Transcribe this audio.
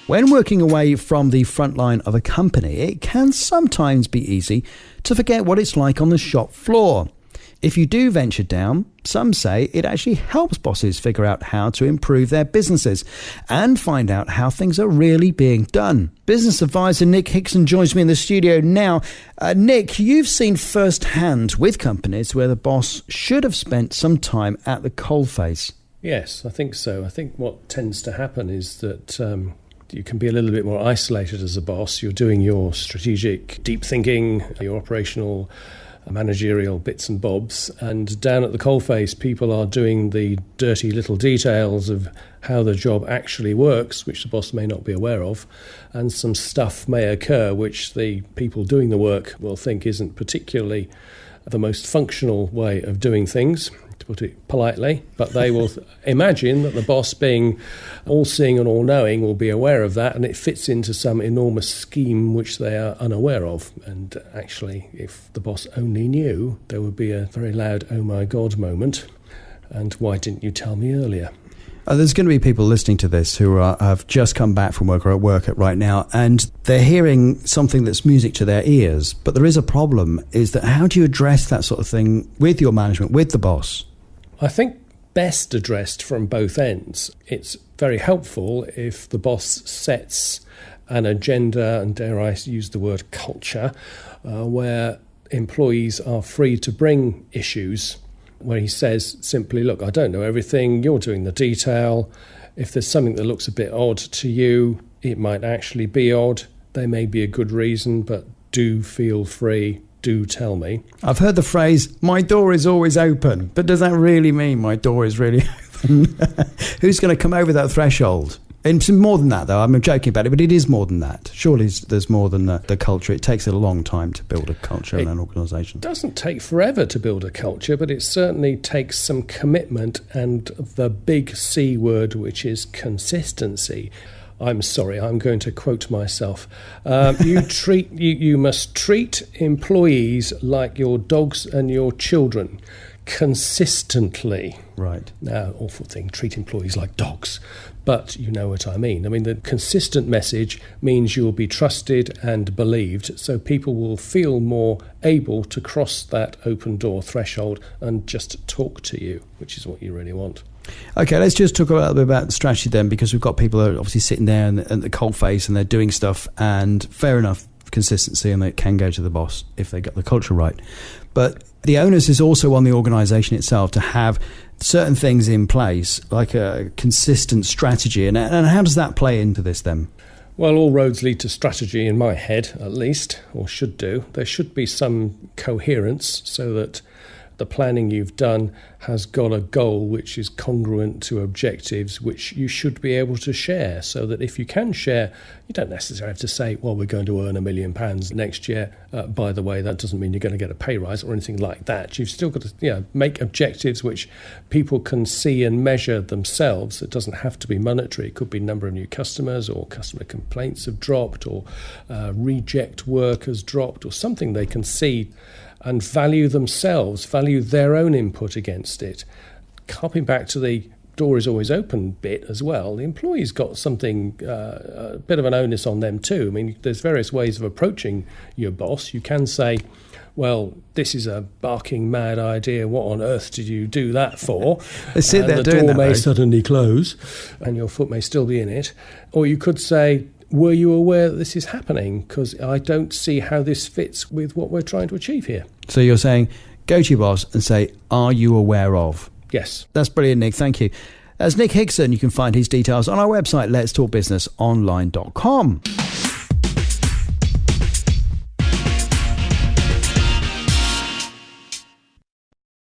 When working away from the front line of a company, it can sometimes be easy to forget what it's like on the shop floor. If you do venture down, some say it actually helps bosses figure out how to improve their businesses and find out how things are really being done. Business advisor Nick Hixson joins me in the studio now. Nick, you've seen firsthand with companies where the boss should have spent some time at the coalface. Yes, I think so. I think what tends to happen is that you can be a little bit more isolated as a boss. You're doing your strategic deep thinking, your operational managerial bits and bobs, and down at the coalface people are doing the dirty little details of how the job actually works, which the boss may not be aware of, and some stuff may occur which the people doing the work will think isn't particularly the most functional way of doing things, to put it politely, but they will imagine that the boss, being all-seeing and all-knowing, will be aware of that, and it fits into some enormous scheme which they are unaware of. And actually, if the boss only knew, there would be a very loud "oh my God" moment. And why didn't you tell me earlier? There's going to be people listening to this who have just come back from work or at work right now, and they're hearing something that's music to their ears. But there is a problem, is that how do you address that sort of thing with your management, with the boss? I think best addressed from both ends. It's very helpful if the boss sets an agenda, and dare I use the word culture, where employees are free to bring issues, where he says simply, look, I don't know everything, you're doing the detail. If there's something that looks a bit odd to you, it might actually be odd. There may be a good reason, but do feel free, do tell me. I've heard the phrase, my door is always open, but does that really mean my door is really open? Who's going to come over that threshold? It's more than that, though. I'm joking about it, but it is more than that. Surely there's more than the culture. It takes a long time to build a culture in an organisation. It doesn't take forever to build a culture, but it certainly takes some commitment and the big C word, which is consistency. I'm sorry, I'm going to quote myself. You must treat employees like your dogs and your children consistently. Right. Now, awful thing, treat employees like dogs. But you know what I mean. I mean, the consistent message means you'll be trusted and believed, so people will feel more able to cross that open door threshold and just talk to you, which is what you really want. Okay, let's just talk a little bit about the strategy then, because we've got people that are obviously sitting there at the coalface and they're doing stuff, and fair enough, consistency, and they can go to the boss if they get the culture right. But the onus is also on the organisation itself to have certain things in place, like a consistent strategy. And how does that play into this then? Well, all roads lead to strategy in my head, at least, or should do. There should be some coherence so that the planning you've done has got a goal which is congruent to objectives which you should be able to share, so that if you can share, you don't necessarily have to say, well, we're going to earn £1 million next year. By the way, that doesn't mean you're going to get a pay rise or anything like that. You've still got to make objectives which people can see and measure themselves. It doesn't have to be monetary. It could be number of new customers, or customer complaints have dropped, or reject work has dropped, or something they can see and value themselves, value their own input against it. Hopping back to the door is always open bit as well, the employee's got something, a bit of an onus on them too. I mean, there's various ways of approaching your boss. You can say, well, this is a barking mad idea. What on earth did you do that for? They sit there the doing door that, may though. Suddenly close and your foot may still be in it. Or you could say, were you aware that this is happening? Because I don't see how this fits with what we're trying to achieve here. So you're saying, go to your boss and say, are you aware of? Yes. That's brilliant, Nick. Thank you. As Nick Hixson, you can find his details on our website, letstalkbusinessonline.com.